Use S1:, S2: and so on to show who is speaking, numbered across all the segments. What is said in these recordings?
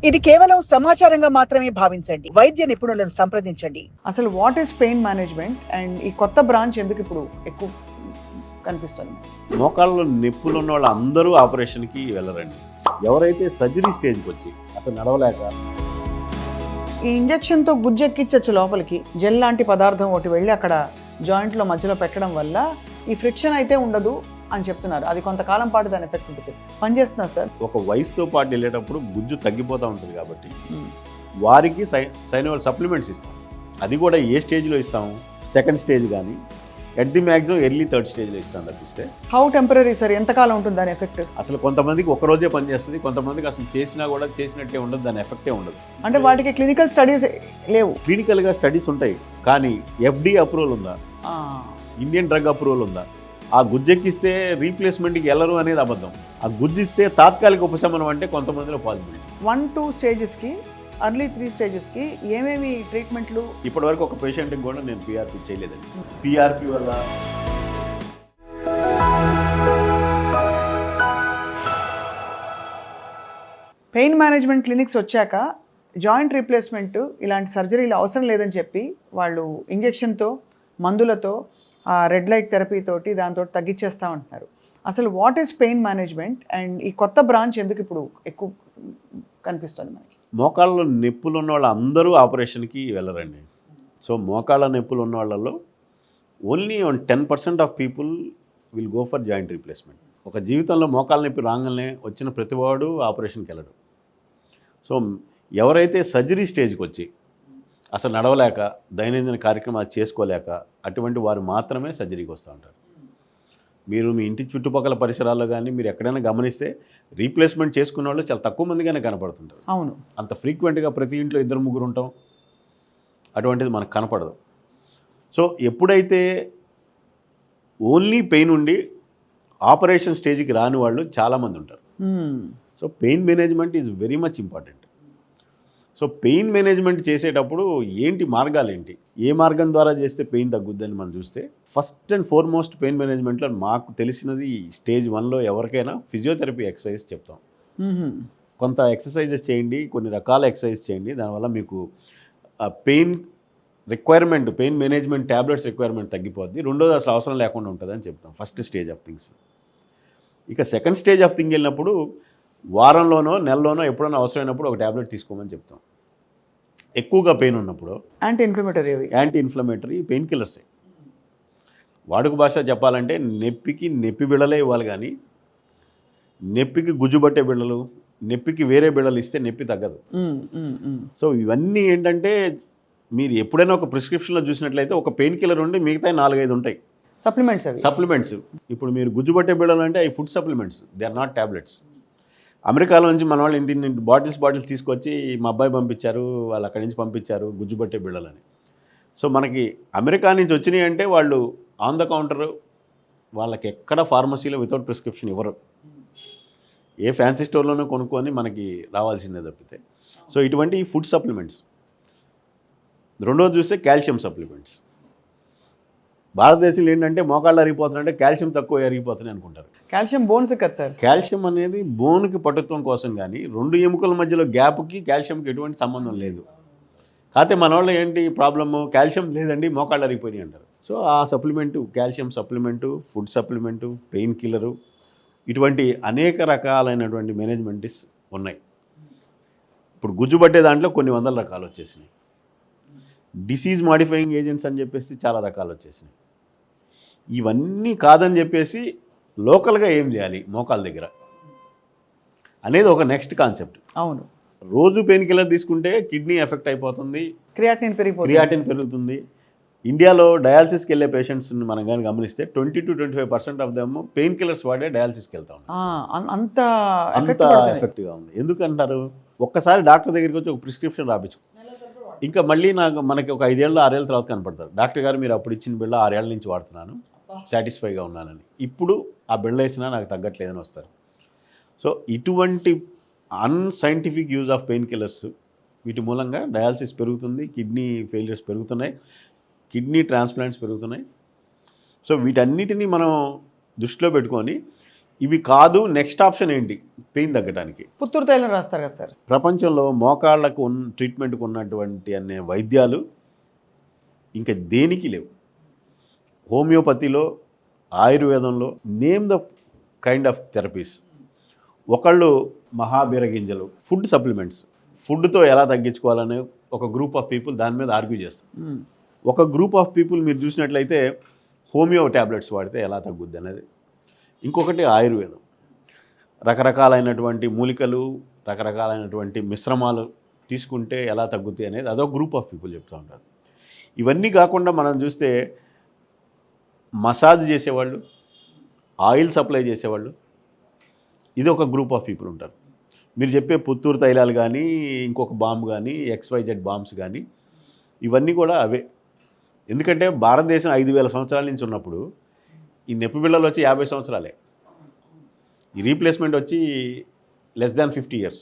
S1: ఇది కేవలం సమాచారంగా మాత్రమే భావించండి. వైద్య నిపుణులను సంప్రదించండి.
S2: అసలు what is pain management and ఈ కొత్త బ్రాంచ్ ఎందుకు ఇప్పుడు ఎక్కువ కనిపిస్తుంది?
S3: మోకాళ్ళలో నొప్పులు ఉన్న వాళ్ళు అందరూ ఆపరేషన్కి వెళ్ళరండి. ఎవరైతే సర్జరీ స్టేజ్కి వచ్చి అసలు నడవలేక
S2: ఈ ఇంజెక్షన్తో గుజ్జు ఎక్కించచ్చు లోపలికి, జెల్ లాంటి పదార్థం ఒకటి వెళ్ళి అక్కడ జాయింట్లో మధ్యలో పెట్టడం వల్ల ఈ ఫ్రిక్షన్ అయితే ఉండదు అని చెప్తున్నారు. అది కొంతకాలం పాటు దాని ఎఫెక్ట్ ఉంటుంది. పనిచేస్తున్నారు సార్.
S3: ఒక వయసుతో పాటు వెళ్ళేటప్పుడు గుజ్జు తగ్గిపోతూ ఉంటుంది కాబట్టి వారికి సైనోవల్ సప్లిమెంట్స్ ఇస్తాం. అది కూడా ఏ స్టేజ్లో ఇస్తాము? సెకండ్ స్టేజ్ కానీ at the maximum early third స్టేజ్లో ఇస్తాం తప్పిస్తే.
S2: How temporary sir? ఎంతకాలం ఉంటుంది దాని ఎఫెక్ట్?
S3: అసలు కొంతమందికి ఒక రోజే పనిచేస్తుంది, కొంతమందికి అసలు చేసినా కూడా చేసినట్టే ఉండదు, దాని ఎఫెక్టే ఉండదు.
S2: అంటే వాటికి క్లినికల్ స్టడీస్ లేవు?
S3: క్లినికల్గా స్టడీస్ ఉంటాయి కానీ ఎఫ్డీ అప్రూవల్ ఉందా, ఇండియన్ డ్రగ్ అప్రూవల్ ఉందా? ఆ గుజ్జెక్కిస్తే రీప్లేస్మెంట్కి వెళ్ళరు అనేది అబద్ధం. ఆ గుజ్జిస్తే తాత్కాలిక ఉపశమనం అంటే కొంతమందిలో పాసిబిలిటీ.
S2: 1-2 స్టేజెస్కి, అర్లీ 3 స్టేజెస్కి ఏమేమి ట్రీట్మెంట్లు?
S3: ఇప్పటివరకు ఒక పేషెంట్కి కూడా నేను పీఆర్పీ చేయలేదండి. పీఆర్పీ వల్ల
S2: పెయిన్ మేనేజ్మెంట్ క్లినిక్స్ వచ్చాక జాయింట్ రీప్లేస్మెంట్ ఇలాంటి సర్జరీలు అవసరం లేదని చెప్పి వాళ్ళు ఇంజెక్షన్తో, మందులతో, రెడ్ లైట్ థెరపీ తోటి దాంతో తగ్గించేస్తూ ఉంటున్నారు. అసలు what is pain management and ఈ కొత్త బ్రాంచ్ ఎందుకు ఇప్పుడు ఎక్కువ కనిపిస్తుంది మనకి?
S3: మోకాళ్ళలో నొప్పులు ఉన్న వాళ్ళు అందరూ ఆపరేషన్కి వెళ్ళరండి. సో మోకాళ్ళ నొప్పులు ఉన్న వాళ్ళలో only 10% of people will go for joint replacement. ఒక జీవితంలో మోకాళ్ళ నొప్పి రాగానే వచ్చిన ప్రతివాడు ఆపరేషన్కి వెళ్ళడు. సో ఎవరైతే సర్జరీ స్టేజ్కి వచ్చి అసలు నడవలేక, దైనందిన కార్యక్రమాలు చేసుకోలేక అటువంటి వారు మాత్రమే సర్జరీకి వస్తూ ఉంటారు. మీరు మీ ఇంటి చుట్టుపక్కల పరిసరాల్లో కానీ మీరు ఎక్కడైనా గమనిస్తే రీప్లేస్మెంట్ చేసుకున్న వాళ్ళు చాలా తక్కువ మందిగానే కనపడుతుంటారు.
S2: అవును,
S3: అంత ఫ్రీక్వెంట్గా ప్రతి ఇంట్లో 2-3 ఉంటాం, అటువంటిది మనకు కనపడదు. సో ఎప్పుడైతే ఓన్లీ పెయిన్ ఉండి ఆపరేషన్ స్టేజ్కి రాని వాళ్ళు చాలామంది ఉంటారు. So pain management is very much important. So pain management చేసేటప్పుడు ఏంటి మార్గాలు ఏంటి, ఏ మార్గం ద్వారా చేస్తే పెయిన్ తగ్గుద్దని మనం చూస్తే ఫస్ట్ అండ్ ఫార్మోస్ట్ పెయిన్ మేనేజ్మెంట్లో మాకు తెలిసినది స్టేజ్ 1లో ఎవరికైనా ఫిజియోథెరపీ ఎక్సర్సైజ్ చెప్తాం. కొంత ఎక్సర్సైజెస్ చేయండి, కొన్ని రకాల ఎక్సర్సైజ్ చేయండి, దానివల్ల మీకు pain requirement, pain management tablets requirement తగ్గిపోద్ది. రెండోది అసలు అవసరం లేకుండా ఉంటుందని చెప్తాం ఫస్ట్ స్టేజ్ ఆఫ్ థింగ్స్. ఇక సెకండ్ స్టేజ్ ఆఫ్ థింగ్ వెళ్ళినప్పుడు వారంలోనో నెలలోనో ఎప్పుడైనా అవసరమైనప్పుడు ఒక ట్యాబ్లెట్ తీసుకోమని చెప్తాం. ఎక్కువగా పెయిన్ ఉన్నప్పుడు యాంటీ ఇన్ఫ్లమేటరీ పెయిన్ కిల్లర్సే. వాడుక భాష చెప్పాలంటే నొప్పికి నొప్పి బిళ్ళలే ఇవ్వాలి కానీ నొప్పికి గుజ్జుబట్టే బిళ్ళలు, నొప్పికి వేరే బిళ్ళలు ఇస్తే నొప్పి తగ్గదు. సో ఇవన్నీ ఏంటంటే మీరు ఎప్పుడైనా ఒక ప్రిస్క్రిప్షన్లో చూసినట్లయితే ఒక పెయిన్ కిల్లర్ ఉండి మిగతా 4-5 ఉంటాయి సప్లిమెంట్స్. ఇప్పుడు మీరు గుజ్జుబట్టే బిళ్ళలు అంటే అవి food supplements, they are not tablets. అమెరికాలో నుంచి మన వాళ్ళు ఇంటి బాటిల్స్ తీసుకొచ్చి మా అబ్బాయి పంపించారు, వాళ్ళు అక్కడి నుంచి పంపించారు గుజ్జుబట్టే బిళ్ళలని. సో మనకి అమెరికా నుంచి వచ్చినాయి అంటే వాళ్ళు ఆన్ ద కౌంటర్, వాళ్ళకి ఎక్కడ ఫార్మసీలో వితౌట్ ప్రిస్క్రిప్షన్ ఇవ్వరు. ఏ ఫ్యాన్సీ స్టోర్లోనూ కొనుక్కొని మనకి రావాల్సిందే తప్పితే. సో ఇటువంటి ఫుడ్ సప్లిమెంట్స్. రెండోది చూస్తే కాల్షియం సప్లిమెంట్స్. భారతదేశంలో ఏంటంటే మోకాళ్ళు అరిగిపోతున్నాయంటే కాల్షియం తక్కువ అరిగిపోతున్నాయి అనుకుంటారు.
S2: కాల్షియం బోన్స్ కదా సార్?
S3: కాల్షియం అనేది బోన్కి పటుత్వం కోసం కానీ 2 ఎముకల మధ్యలో గ్యాప్కి కాల్షియంకి ఎటువంటి సంబంధం లేదు. కాకపోతే మన వాళ్ళు ఏంటి ప్రాబ్లము, కాల్షియం లేదండి మోకాళ్ళు అరిగిపోయినాయి అంటారు. సో ఆ supplement, calcium supplement, food supplement, pain Keller, ఇటువంటి అనేక రకాలైనటువంటి మేనేజ్మెంట్స్ ఉన్నాయి. ఇప్పుడు గుజ్జుబట్టే దాంట్లో కొన్ని వందల రకాలు వచ్చేసినాయి. డిసీజ్ మాడిఫైయింగ్ ఏజెంట్స్ అని చెప్పేసి చాలా రకాలు వచ్చేసినాయి. ఇవన్నీ కాదని చెప్పేసి లోకల్గా ఏం చేయాలి మోకాల దగ్గర అనేది ఒక నెక్స్ట్ కాన్సెప్ట్.
S2: అవును,
S3: రోజు పెయిన్ కిల్లర్ తీసుకుంటే కిడ్నీ ఎఫెక్ట్ అయిపోతుంది,
S2: క్రియాటిన్
S3: పెరుగుతుంది. ఇండియాలో డయాలసిస్కి వెళ్ళే పేషెంట్స్ని మనం కానీ గమనిస్తే 20-25% ఆఫ్ దెమ్ పెయిన్ కిల్లర్స్ వాడే డయాలసిస్కి వెళ్తా ఉంటాం.
S2: అంత
S3: ఎఫెక్టివ్గా ఉంది. ఎందుకంటారు? ఒక్కసారి డాక్టర్ దగ్గరికి వచ్చి ఒక ప్రిస్క్రిప్షన్ రాపించు, ఇంకా మళ్ళీ మనకి ఒక 5-6 ఏళ్ళ తర్వాత కనపడతారు. డాక్టర్ గారు మీరు అప్పుడు ఇచ్చిన బిళ్ళ 6 ఏళ్ళ నుంచి వాడుతున్నాను, సాటిస్ఫైగా ఉన్నానని. ఇప్పుడు ఆ బిళ్ళ వేసినా నాకు తగ్గట్లేదని వస్తారు. సో ఇటువంటి unscientific use of pain killers, వీటి మూలంగా డయాలసిస్ పెరుగుతుంది, కిడ్నీ ఫెయిలియర్స్ పెరుగుతున్నాయి, కిడ్నీ ట్రాన్స్ప్లాంట్స్ పెరుగుతున్నాయి. సో వీటన్నిటినీ మనం దృష్టిలో పెట్టుకొని ఇవి కాదు, నెక్స్ట్ ఆప్షన్ ఏంటి పెయిన్ తగ్గడానికి?
S2: పుత్తూరు తైలం రాస్తారు కదా సార్.
S3: ప్రపంచంలో మోకాళ్ళకు ట్రీట్మెంట్కి ఉన్నటువంటి అనే వైద్యాలు ఇంకా దేనికి లేవు. హోమియోపతిలో, ఆయుర్వేదంలో, name the kind of therapies. ఒకళ్ళు మహాబీర గింజలు, ఫుడ్ సప్లిమెంట్స్, ఫుడ్తో ఎలా తగ్గించుకోవాలనే ఒక గ్రూప్ ఆఫ్ పీపుల్ దాని మీద ఆర్గ్యూ చేస్తారు. ఒక గ్రూప్ ఆఫ్ పీపుల్ మీరు చూసినట్లయితే హోమియో ట్యాబ్లెట్స్ వాడితే ఎలా తగ్గుద్ది అనేది. ఇంకొకటి ఆయుర్వేదం, రకరకాలైనటువంటి మూలికలు, రకరకాలైనటువంటి మిశ్రమాలు తీసుకుంటే ఎలా తగ్గుతాయి అనేది అదొక గ్రూప్ ఆఫ్ పీపుల్ చెప్తూ ఉంటారు. ఇవన్నీ కాకుండా మనం చూస్తే మసాజ్ చేసేవాళ్ళు, ఆయిల్ సప్లై చేసేవాళ్ళు, ఇది ఒక గ్రూప్ ఆఫ్ పీపుల్ ఉంటారు. మీరు చెప్పే పుత్తూరు తైలాలు కానీ, ఇంకొక బాంబు కానీ, XYZ బాంబ్స్ కానీ, ఇవన్నీ కూడా అవే. ఎందుకంటే భారతదేశం 5,000 సంవత్సరాల నుంచి ఉన్నప్పుడు ఈ నొప్పి బిళ్ళలు వచ్చి 50 సంవత్సరాలే, ఈ రీప్లేస్మెంట్ వచ్చి లెస్ దాన్ 50 years.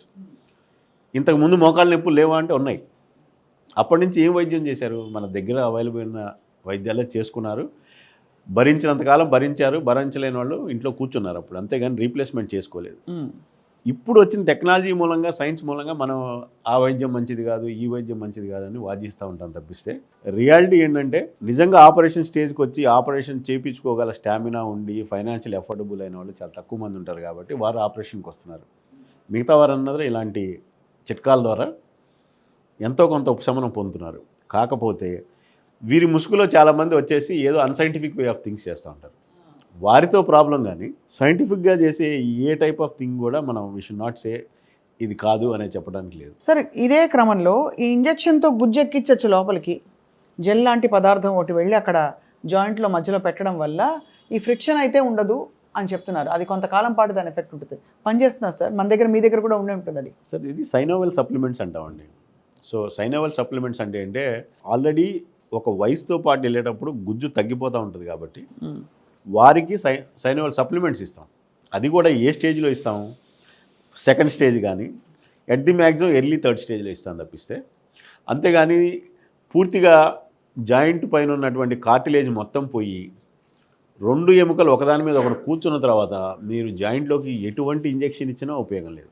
S3: ఇంతకుముందు మోకాళ్ళ నొప్పులు లేవా అంటే ఉన్నాయి. అప్పటి నుంచి ఏం వైద్యం చేశారు? మన దగ్గర అవైలబుల్ ఉన్న వైద్యాలే చేసుకున్నారు. భరించినంతకాలం భరించారు, భరించలేని వాళ్ళు ఇంట్లో కూర్చున్నారు అప్పుడు, అంతేగాని రీప్లేస్మెంట్ చేసుకోలేదు. ఇప్పుడు వచ్చిన టెక్నాలజీ మూలంగా, సైన్స్ మూలంగా మనం ఆ వైద్యం మంచిది కాదు, ఈ వైద్యం మంచిది కాదని వాదిస్తూ ఉంటాం తప్పిస్తే రియాలిటీ ఏంటంటే నిజంగా ఆపరేషన్ స్టేజ్కి వచ్చి ఆపరేషన్ చేయించుకోగల స్టామినా ఉండి ఫైనాన్షియల్ ఎఫోర్డబుల్ అయిన వాళ్ళు చాలా తక్కువ మంది ఉంటారు కాబట్టి వారు ఆపరేషన్కి వస్తున్నారు. మిగతా వారు అన్నది ఇలాంటి చిట్కాల ద్వారా ఎంతో కొంత ఉపశమనం పొందుతున్నారు. కాకపోతే వీరి ముసుగులో చాలామంది వచ్చేసి ఏదో అన్సైంటిఫిక్ వే ఆఫ్ థింగ్స్ చేస్తూ ఉంటారు. వారితో ప్రాబ్లం, కానీ సైంటిఫిక్గా చేసే ఏ టైప్ ఆఫ్ థింగ్ కూడా మనం వీ షుడ్ నాట్ సే ఇది కాదు అనే చెప్పడానికి లేదు.
S2: సరే, ఇదే క్రమంలో ఈ ఇంజెక్షన్తో గుజ్జెక్కించచ్చు లోపలికి, జెల్ లాంటి పదార్థం ఒకటి వెళ్ళి అక్కడ జాయింట్లో మధ్యలో పెట్టడం వల్ల ఈ ఫ్రిక్షన్ అయితే ఉండదు అని చెప్తున్నారు. అది కొంతకాలం పాటు దాని ఎఫెక్ట్ ఉంటుంది. పనిచేస్తున్నారు సార్, మన దగ్గర మీ దగ్గర కూడా ఉండే ఉంటుంది అది.
S3: సార్ ఇది సైనోవెల్ సప్లిమెంట్స్ అంటామండి. సో సైనోవెల్ సప్లిమెంట్స్ అంటే ఆల్రెడీ ఒక వయసుతో పాటు వెళ్ళేటప్పుడు గుజ్జు తగ్గిపోతూ ఉంటుంది కాబట్టి వారికి సైనోవెల్ సప్లిమెంట్స్ ఇస్తాం. అది కూడా ఏ స్టేజ్లో ఇస్తాము? సెకండ్ స్టేజ్ కానీ at the maximum early third స్టేజ్లో ఇస్తాం తప్పిస్తే, అంతేగాని పూర్తిగా జాయింట్ పైన ఉన్నటువంటి కార్టిలేజ్ మొత్తం పోయి 2 ఎముకలు ఒకదాని మీద ఒకటి కూర్చున్న తర్వాత మీరు జాయింట్లోకి ఎటువంటి ఇంజెక్షన్ ఇచ్చినా ఉపయోగం లేదు.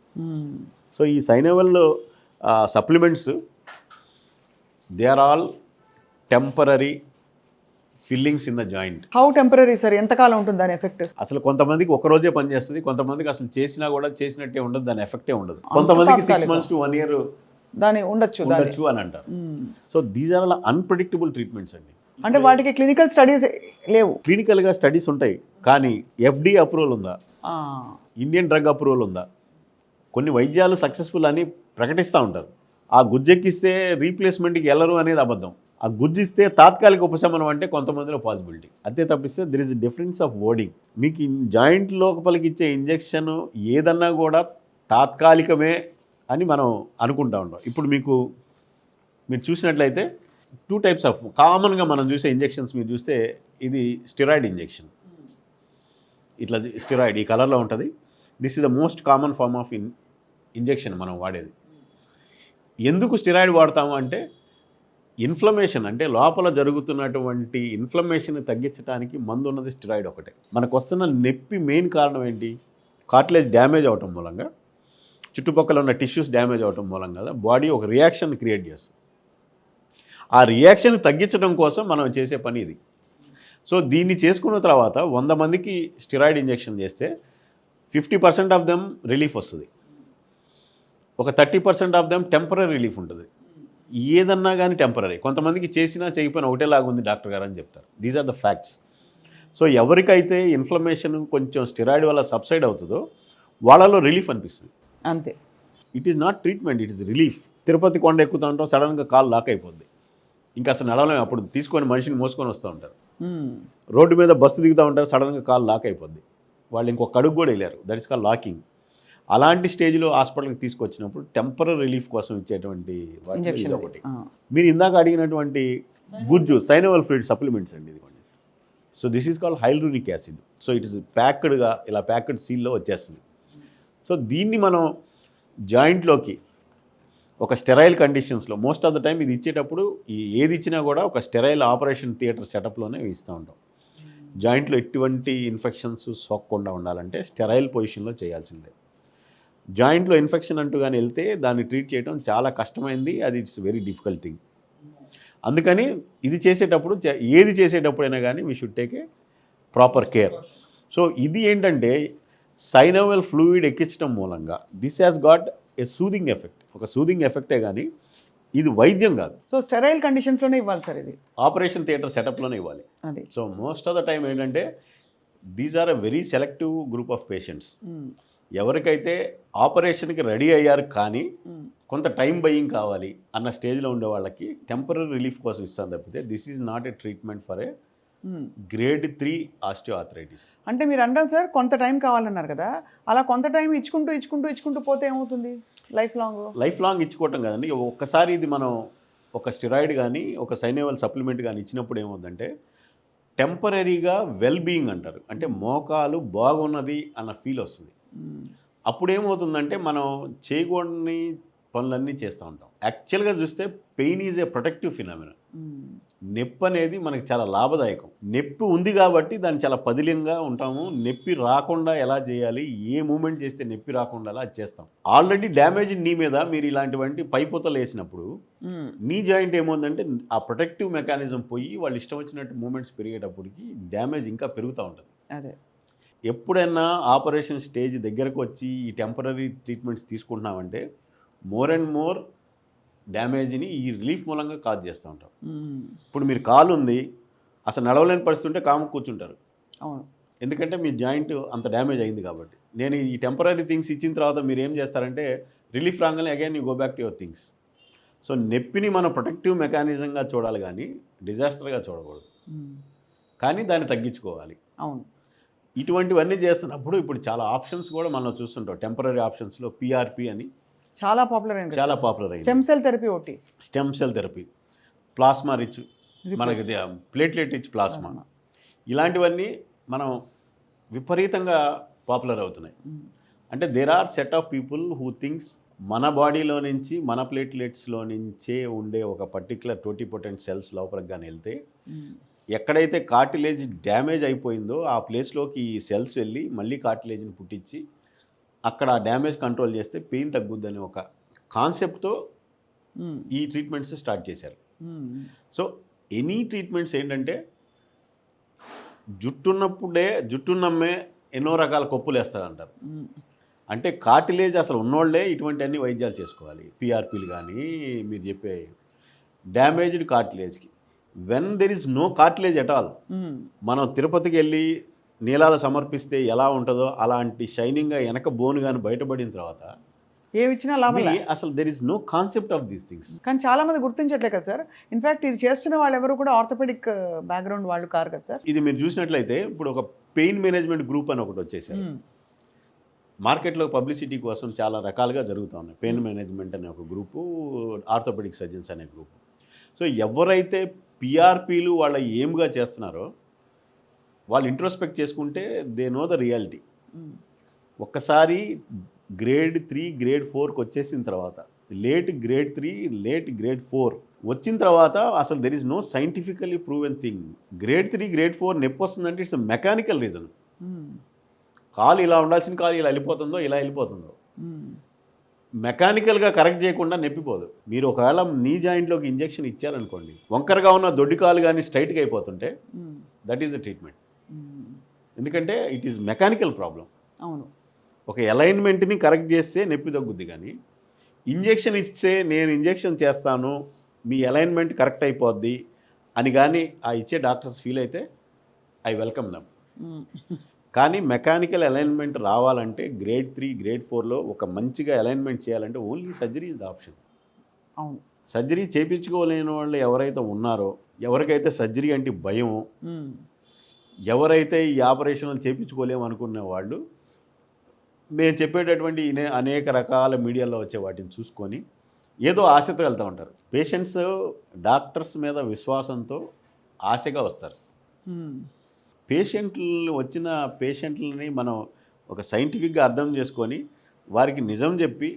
S3: సో ఈ సైనోవెల్ supplements they are all temporary fillings in the joint.
S2: How temporary sir? ఎంతకాలం ఉంటుంది దాని ఎఫెక్ట్?
S3: అసలు కొంతమందికి ఒక రోజే పనిచేస్తుంది, కొంతమందికి అసలు చేసినా కూడా చేసినట్టే ఉండదు, దాని ఎఫెక్టే ఉండదు. కొంతమందికి 6 months to 1 year
S2: దాని ఉండొచ్చు
S3: అని అంటారు. So these are unpredictable treatments అండి.
S2: అంటే వాటికి క్లినికల్ స్టడీస్ లేవు.
S3: క్లినికల్గా స్టడీస్ ఉంటాయి, కానీ FDA అప్రూవల్ ఉందా, ఇండియన్ డ్రగ్ అప్రూవల్ ఉందా? కొన్ని వైద్యాలు సక్సెస్ఫుల్ అని ప్రకటిస్తూ ఉంటారు. ఆ గుజ్జెక్కిస్తే రీప్లేస్మెంట్కి వెళ్ళరు అనేది అబద్ధం. ఆ గుజ్జు ఇస్తే తాత్కాలిక ఉపశమనం అంటే కొంతమందిలో పాసిబిలిటీ, అంతే తప్పిస్తే there is difference of wording. మీకు జాయింట్ లోపలికి ఇచ్చే ఇంజెక్షన్ ఏదన్నా కూడా తాత్కాలికమే అని మనం అనుకుంటా ఉంటాం. ఇప్పుడు మీరు చూసినట్లయితే 2 types ఆఫ్ కామన్గా మనం చూసే ఇంజెక్షన్స్ మీరు చూస్తే ఇది స్టెరాయిడ్ ఇంజెక్షన్. ఇట్లా స్టెరాయిడ్ ఈ కలర్లో ఉంటుంది. This is the most common form of injection మనం వాడేది. ఎందుకు స్టెరాయిడ్ వాడతాము అంటే ఇన్ఫ్లమేషన్, అంటే లోపల జరుగుతున్నటువంటి ఇన్ఫ్లమేషన్ తగ్గించడానికి మందు ఉన్నది స్టెరాయిడ్ ఒకటే. మనకు వస్తున్న నొప్పి మెయిన్ కారణం ఏంటి? కార్టిలేజ్ డ్యామేజ్ అవటం మూలంగా, చుట్టుపక్కల ఉన్న టిష్యూస్ డ్యామేజ్ అవటం మూలంగా బాడీ ఒక రియాక్షన్ క్రియేట్ చేస్తుంది. ఆ రియాక్షన్ తగ్గించడం కోసం మనం చేసే పని ఇది. సో దీన్ని చేసుకున్న తర్వాత 100 మందికి స్టెరాయిడ్ ఇంజెక్షన్ చేస్తే 50% ఆఫ్ దెమ్ రిలీఫ్ వస్తుంది, ఒక 30% ఆఫ్ దెమ్ టెంపరీ రిలీఫ్ ఉంటుంది. ఏదన్నా కానీ టెంపరీ. కొంతమందికి చేసినా చేయకపోయినా ఒకటేలాగా ఉంది డాక్టర్ గారు అని చెప్తారు. These are the facts. So ఎవరికైతే ఇన్ఫ్లమేషన్ కొంచెం స్టెరాయిడ్ వల్ల సబ్సైడ్ అవుతుందో వాళ్ళలో రిలీఫ్ అనిపిస్తుంది,
S2: అంతే.
S3: It is not treatment, it is relief. Tirupati కొండ ఎక్కుతూ ఉంటాం, సడన్గా కాలు లాక్ అయిపోద్ది, ఇంకా అసలు నడవలేము. అప్పుడు తీసుకొని మనిషిని మోసుకొని వస్తూ ఉంటారు. రోడ్డు మీద బస్సు దిగుతూ ఉంటారు, సడన్గా కాలు లాక్ అయిపోద్ది, వాళ్ళు ఇంకొక అడుగు కూడా వెళ్ళారు. That is call locking. అలాంటి స్టేజ్లో హాస్పిటల్కి తీసుకొచ్చినప్పుడు టెంపరీ రిలీఫ్ కోసం ఇచ్చేటువంటి ఇది ఒకటి. మీరు ఇందాక అడిగినటువంటి గుజ్జు సైనోవెల్ ఫ్లూయిడ్ సప్లిమెంట్స్ అండి ఇది. So this is called hyaluronic acid. So it is ప్యాక్డ్గా ఇలా ప్యాక్డ్ సీల్లో వచ్చేస్తుంది. సో దీన్ని మనం జాయింట్లోకి ఒక స్టెరైల్ కండిషన్స్లో మోస్ట్ ఆఫ్ ద టైం ఇది ఇచ్చేటప్పుడు ఏది ఇచ్చినా కూడా ఒక స్టెరైల్ ఆపరేషన్ థియేటర్ సెటప్లోనే ఇస్తూ ఉంటాం. జాయింట్లో ఎటువంటి ఇన్ఫెక్షన్స్ సోకకుండా ఉండాలంటే స్టెరైల్ పొజిషన్లో చేయాల్సిందే. జాయింట్లో ఇన్ఫెక్షన్ అంటూ కానీ వెళ్తే దాన్ని ట్రీట్ చేయడం చాలా కష్టమైంది, అది ఇట్స్ వెరీ డిఫికల్ట్ థింగ్. అందుకని ఇది చేసేటప్పుడు ఏది చేసేటప్పుడైనా కానీ we should take a proper care. So ఇది ఏంటంటే సైనోవెల్ ఫ్లూయిడ్ ఎక్కించడం మూలంగా this has got a soothing effect. ఒక సూదింగ్ ఎఫెక్టే కానీ ఇది వైద్యం కాదు.
S2: సో స్టెరైల్ కండిషన్స్లోనే ఇవ్వాలి సార్ ఇది,
S3: ఆపరేషన్ థియేటర్ సెటప్లోనే ఇవ్వాలి.
S2: అది
S3: so most of the time ఏంటంటే these are a very selective group of patients. ఎవరికైతే ఆపరేషన్కి రెడీ అయ్యారు కానీ కొంత టైం బయింగ్ కావాలి అన్న స్టేజ్లో ఉండే వాళ్ళకి టెంపరీ రిలీఫ్ కోసం ఇస్తాను తప్పితే this is not a treatment for A grade 3 osteoarthritis.
S2: అంటే మీరు అంటారు సార్ కొంత టైం కావాలన్నారు కదా, అలా కొంత టైం ఇచ్చుకుంటూ పోతే ఏమవుతుంది? లైఫ్ లాంగ్
S3: ఇచ్చుకోవటం కదండి. ఒక్కసారి ఇది మనం ఒక స్టెరాయిడ్ కానీ ఒక సైనోవెల్ సప్లిమెంట్ కానీ ఇచ్చినప్పుడు ఏమవుతుందంటే టెంపరీగా వెల్ బీయింగ్ అంటారు, అంటే మోకాలు బాగున్నది అన్న ఫీల్ వస్తుంది. అప్పుడు ఏమవుతుందంటే మనం చేయకూడని పనులన్నీ చేస్తూ ఉంటాం. యాక్చువల్గా చూస్తే pain is a protective phenomena. నొప్పి అనేది మనకి చాలా లాభదాయకం. నొప్పి ఉంది కాబట్టి దాన్ని చాలా పదిలంగా ఉంటాము. నొప్పి రాకుండా ఎలా చేయాలి, ఏ మూమెంట్ చేస్తే నొప్పి రాకుండా అలా చేస్తాం. ఆల్రెడీ డ్యామేజ్ నీ మీద మీరు ఇలాంటివంటి పైపోతలు వేసినప్పుడు నీ జాయింట్ ఏమవుతుందంటే ఆ ప్రొటెక్టివ్ మెకానిజం పోయి వాళ్ళు ఇష్టం వచ్చినట్టు మూమెంట్స్ పెరిగేటప్పటికి డ్యామేజ్ ఇంకా పెరుగుతూ ఉంటుంది.
S2: అదే
S3: ఎప్పుడైనా ఆపరేషన్ స్టేజ్ దగ్గరకు వచ్చి ఈ టెంపరీ ట్రీట్మెంట్స్ తీసుకుంటున్నామంటే మోర్ అండ్ మోర్ డ్యామేజ్ని ఈ రిలీఫ్ మూలంగా కాజ్ చేస్తూ ఉంటాం. ఇప్పుడు మీరు కాలు ఉంది, అసలు నడవలేని పరిస్థితి ఉంటే కాము కూర్చుంటారు.
S2: అవును,
S3: ఎందుకంటే మీ జాయింట్ అంత డ్యామేజ్ అయింది కాబట్టి. నేను ఈ టెంపరీ థింగ్స్ ఇచ్చిన తర్వాత మీరు ఏం చేస్తారంటే రిలీఫ్ రాగానే again you go back to your things. So నొప్పిని మనం ప్రొటెక్టివ్ మెకానిజంగా చూడాలి కానీ డిజాస్టర్గా చూడకూడదు, కానీ దాన్ని తగ్గించుకోవాలి.
S2: అవును,
S3: ఇటువంటివన్నీ చేస్తున్నప్పుడు ఇప్పుడు చాలా ఆప్షన్స్ కూడా మనం చూస్తుంటాం. టెంపరీ ఆప్షన్స్లో పిఆర్పి అని
S2: చాలా పాపులర్ అయింది. స్టెమ్ సెల్ థెరపీ ఒకటి,
S3: stem cell therapy, plasma rich, మనకి ప్లేట్లెట్ రిచ్ ప్లాస్మా, ఇలాంటివన్నీ మనం విపరీతంగా పాపులర్ అవుతున్నాయి. అంటే there are set of people who thinks మన బాడీలో నుంచి మన ప్లేట్లెట్స్లో నుంచే ఉండే ఒక పర్టికులర్ టోటిపోటెంట్ సెల్స్ లోపలికి కానీ వెళ్తే ఎక్కడైతే కార్టిలేజ్ డ్యామేజ్ అయిపోయిందో ఆ ప్లేస్లోకి ఈ సెల్స్ వెళ్ళి మళ్ళీ కార్టిలేజ్ని పుట్టించి అక్కడ ఆ డ్యామేజ్ కంట్రోల్ చేస్తే పెయిన్ తగ్గుద్దని ఒక కాన్సెప్ట్తో ఈ ట్రీట్మెంట్స్ స్టార్ట్ చేశారు. సో ఎనీ ట్రీట్మెంట్స్ ఏంటంటే జుట్టున్నమ్మే ఎన్నో రకాల కొప్పులు వేస్తారంటారు. అంటే కార్టిలేజ్ అసలు ఉన్నోళ్ళే ఇటువంటి అన్ని వైద్యాలు చేసుకోవాలి. పిఆర్పీలు కానీ మీరు చెప్పే డ్యామేజ్డ్ కార్టిలేజ్కి when there is no cartilage at all, మనం తిరుపతికి వెళ్ళి నీలాలు సమర్పిస్తే ఎలా ఉంటుందో అలాంటి షైనింగ్గా వెనక బోన్ కానీ బయటపడిన తర్వాత
S2: ఏమి ఇచ్చినా లాభం
S3: అసలు there is no concept of these things.
S2: కానీ చాలా మంది గుర్తించట్లే కదా సార్. ఇన్ఫాక్ట్ ఇది చేస్తున్న వాళ్ళు ఎవరు కూడా ఆర్థోపెడిక్ బ్యాక్గ్రౌండ్ వాళ్ళు కారు కదా సార్.
S3: ఇది మీరు చూసినట్లయితే ఇప్పుడు ఒక పెయిన్ మేనేజ్మెంట్ గ్రూప్ అని ఒకటి వచ్చేసారు. మార్కెట్లో పబ్లిసిటీ కోసం చాలా రకాలుగా జరుగుతూ ఉన్నాయి. పెయిన్ మేనేజ్మెంట్ అనే ఒక గ్రూపు, ఆర్థోపెడిక్ సర్జన్స్ అనే గ్రూపు. సో ఎవరైతే పిఆర్పీలు వాళ్ళ ఏమ్గా చేస్తున్నారో వాళ్ళు ఇంట్రోస్పెక్ట్ చేసుకుంటే దే నో ద రియాలిటీ. ఒక్కసారి గ్రేడ్ 3 గ్రేడ్ 4కి వచ్చేసిన తర్వాత లేట్ గ్రేడ్ 3 లేట్ గ్రేడ్ 4 వచ్చిన తర్వాత అసలు there is no scientifically proven thing. Grade 3 grade 4 నొప్పి వస్తుందంటే ఇట్స్ మెకానికల్ రీజన్. కాలు ఇలా ఉండాల్సిన కాలు ఇలా వెళ్ళిపోతుందో మెకానికల్గా కరెక్ట్ చేయకుండా నొప్పిపోదు. మీరు ఒకవేళ నీ జాయింట్లోకి ఇంజెక్షన్ ఇచ్చారనుకోండి, వంకరగా ఉన్న దొడ్డి కాలు కానీ స్ట్రైట్గా అయిపోతుంటే దట్ ఈస్ ద ట్రీట్మెంట్. ఎందుకంటే ఇట్ ఈస్ మెకానికల్ ప్రాబ్లం.
S2: అవును,
S3: ఒక అలైన్మెంట్ని కరెక్ట్ చేస్తే నొప్పి తగ్గుద్ది. కానీ ఇంజెక్షన్ ఇస్తే నేను ఇంజెక్షన్ చేస్తాను మీ అలైన్మెంట్ కరెక్ట్ అయిపోద్ది అని కానీ ఆ ఇచ్చే డాక్టర్స్ ఫీల్ అయితే ఐ వెల్కమ్ దమ్. కానీ మెకానికల్ అలైన్మెంట్ రావాలంటే గ్రేడ్ 3 గ్రేడ్ 4లో ఒక మంచిగా అలైన్మెంట్ చేయాలంటే only surgery is the option.
S2: అవును,
S3: సర్జరీ చేయించుకోలేని వాళ్ళు ఎవరైతే ఉన్నారో, ఎవరికైతే సర్జరీ అంటే భయం, ఎవరైతే ఈ ఆపరేషన్లు చేయించుకోలేము అనుకునే వాళ్ళు నేను చెప్పేటటువంటి అనేక రకాల మీడియాలో వచ్చే వాటిని చూసుకొని ఏదో ఆశతో వెళ్తూ ఉంటారు. పేషెంట్స్ డాక్టర్స్ మీద విశ్వాసంతో ఆశగా వస్తారు. వచ్చిన పేషెంట్లని మనం ఒక సైంటిఫిక్గా అర్థం చేసుకొని వారికి నిజం చెప్పి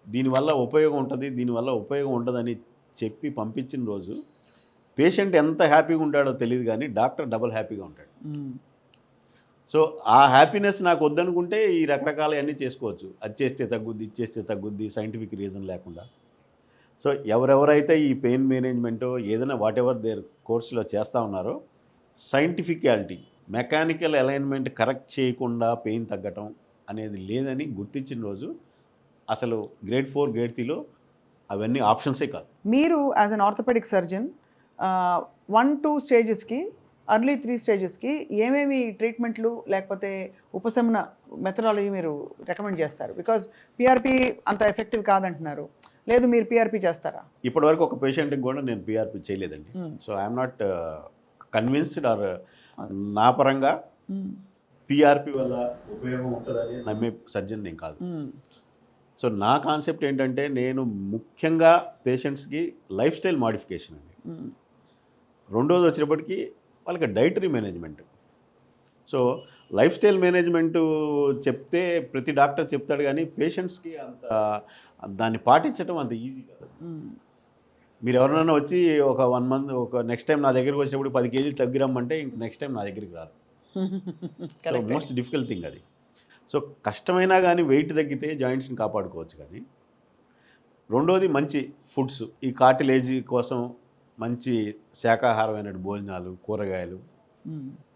S3: దీనివల్ల ఉపయోగం ఉంటుంది దీనివల్ల ఉపయోగం ఉంటుందని చెప్పి పంపించిన రోజు పేషెంట్ ఎంత హ్యాపీగా ఉంటాడో తెలియదు కానీ డాక్టర్ డబుల్ హ్యాపీగా ఉంటాడు. సో ఆ హ్యాపీనెస్ నాకు వద్దనుకుంటే ఈ రకరకాల అన్నీ చేసుకోవచ్చు. అది చేస్తే తగ్గుద్ది, ఇది చేస్తే తగ్గుద్ది, సైంటిఫిక్ రీజన్ లేకుండా. సో ఎవరెవరైతే ఈ పెయిన్ మేనేజ్మెంటో ఏదైనా వాట్ ఎవర్ దేర్ కోర్సులో చేస్తూ ఉన్నారో సైంటిఫికాలిటీ, మెకానికల్ అలైన్మెంట్ కరెక్ట్ చేయకుండా పెయిన్ తగ్గటం అనేది లేదని గుర్తించిన రోజు అసలు గ్రేడ్ 4 గ్రేడ్ 3లో అవన్నీ ఆప్షన్సే కాదు.
S2: మీరు యాజ్ అన్ ఆర్థోపెడిక్ సర్జన్ 1-2 స్టేజెస్కి, అర్లీ 3 స్టేజెస్కి ఏమేమి ట్రీట్మెంట్లు లేకపోతే ఉపశమన మెథడాలజీ మీరు రికమెండ్ చేస్తారు? బికాజ్ పిఆర్పి అంత ఎఫెక్టివ్ కాదంటున్నారు. లేదు, మీరు పిఆర్పి చేస్తారా?
S3: ఇప్పటివరకు ఒక పేషెంట్కి కూడా నేను పిఆర్పి చేయలేదండి. So I'm not convinced or నా పరంగా పిఆర్పి వల్ల ఉపయోగం ఉంటుందని నమ్మే సర్జన్ నేను కాదు. సో నా కాన్సెప్ట్ ఏంటంటే నేను ముఖ్యంగా పేషెంట్స్కి లైఫ్ స్టైల్ మాడిఫికేషన్ అండి. రెండోది వచ్చేటప్పటికి వాళ్ళకి dietary management. So life style management చెప్తే ప్రతి డాక్టర్ చెప్తాడు కానీ పేషెంట్స్కి అంత దాన్ని పాటించడం అంత ఈజీ కాదు. మీరు ఎవరైనా వచ్చి ఒక 1 మంత్ ఒక నెక్స్ట్ టైం నా దగ్గరికి వచ్చేటప్పుడు 10 కేజీలు తగ్గిరమ్మంటే ఇంక నెక్స్ట్ టైం నా దగ్గరికి రారు. సో మోస్ట్ డిఫికల్ట్ థింగ్ అది. సో కష్టమైనా కానీ వెయిట్ తగ్గితే జాయింట్స్ని కాపాడుకోవచ్చు. కానీ రెండోది మంచి ఫుడ్స్, ఈ కార్టిలేజ్ కోసం మంచి శాకాహారమైన భోజనాలు, కూరగాయలు,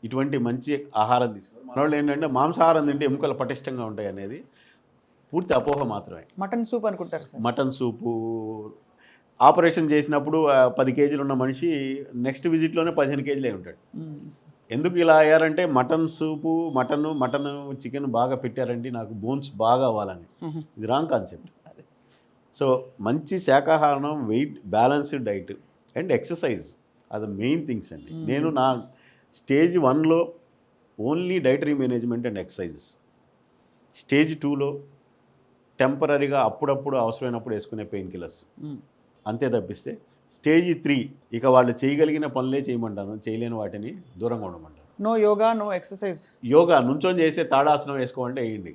S3: ఇటువంటి మంచి ఆహారం తీసుకోవాలి. మన వాళ్ళు ఏంటంటే మాంసాహారం తింటే ఎముకలు పటిష్టంగా ఉంటాయి అనేది పూర్తి అపోహ మాత్రమే.
S2: మటన్ సూప్ అనుకుంటారు సార్.
S3: మటన్ సూపు ఆపరేషన్ చేసినప్పుడు 10 కేజీలు ఉన్న మనిషి నెక్స్ట్ విజిట్లోనే 15 కేజీలే ఉంటాడు. ఎందుకు ఇలా అయ్యారంటే మటన్ సూపు, మటన్ చికెన్ బాగా పెట్టారండి, నాకు బోన్స్ బాగా అవ్వాలని. ఇది రాంగ్ కాన్సెప్ట్. సో మంచి శాకాహారం, weight, balanced diet and exercise అది మెయిన్ థింగ్స్ అండి. నేను నా స్టేజ్ 1లో only dietary management and exercises, stage 2లో టెంపరీగా అప్పుడప్పుడు అవసరమైనప్పుడు వేసుకునే పెయిన్ కిల్లర్స్, అంతే తప్పిస్తే స్టేజ్ 3 ఇక వాళ్ళు చేయగలిగిన పనులే చేయమంటాను, చేయలేని వాటిని దూరంగా ఉండమంటాను.
S2: No yoga, no exercise.
S3: Yoga నుంచొని చేసే తాడాసనం వేసుకోమంటే వేయండి,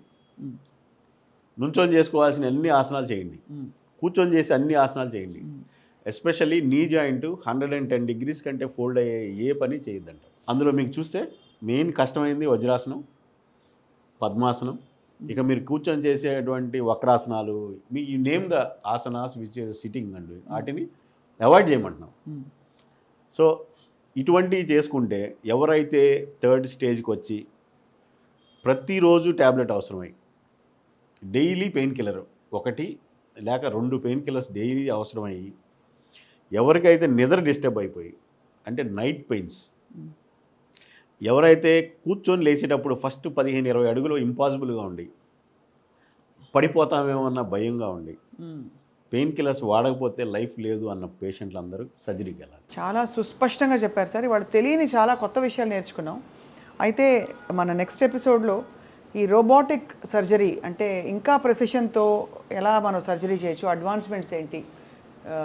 S3: నుంచొని చేసుకోవాల్సిన అన్ని ఆసనాలు చేయండి, కూర్చొని చేసే అన్ని ఆసనాలు చేయండి. ఎస్పెషల్లీ నీ జాయింట్ 110 డిగ్రీస్ కంటే ఫోల్డ్ అయ్యే ఏ పని చేయొద్దంట. అందులో మీకు చూస్తే మెయిన్ కష్టమైంది వజ్రాసనం, పద్మాసనం. ఇక మీరు కూర్చొని చేసేటువంటి వక్రాసనాలు, మీ ఈ name the asanas which sitting అండి, వాటిని అవాయిడ్ చేయమంటున్నాం. సో ఇటువంటివి చేసుకుంటే ఎవరైతే 3rd స్టేజ్కి వచ్చి ప్రతిరోజు ట్యాబ్లెట్ అవసరమై డైలీ పెయిన్ కిల్లర్ 1 లేక 2 పెయిన్ కిల్లర్స్ డైలీ అవసరమయ్యి, ఎవరికైతే నిద్ర డిస్టర్బ్ అయిపోయి అంటే నైట్ పెయిన్స్, ఎవరైతే కూర్చొని లేచేటప్పుడు ఫస్ట్ 15-20 అడుగులు ఇంపాసిబుల్గా ఉండి పడిపోతామేమో అన్న భయంగా ఉండి పెయిన్ కిల్లర్స్ వాడకపోతే లైఫ్ లేదు అన్న పేషెంట్లు అందరూ సర్జరీకి వెళ్ళాలి.
S2: చాలా సుస్పష్టంగా చెప్పారు సార్. ఇవాళ తెలియని చాలా కొత్త విషయాలు నేర్చుకున్నాం. అయితే మన నెక్స్ట్ ఎపిసోడ్లో ఈ రోబోటిక్ సర్జరీ అంటే ఇంకా ప్రెసిషన్తో ఎలా మనం సర్జరీ చేయొచ్చు, అడ్వాన్స్మెంట్స్ ఏంటి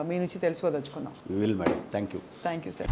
S2: మీ నుంచి తెలుసుకోదలుచుకున్నాం.
S3: విల్ మేడం. Thank you
S2: sir.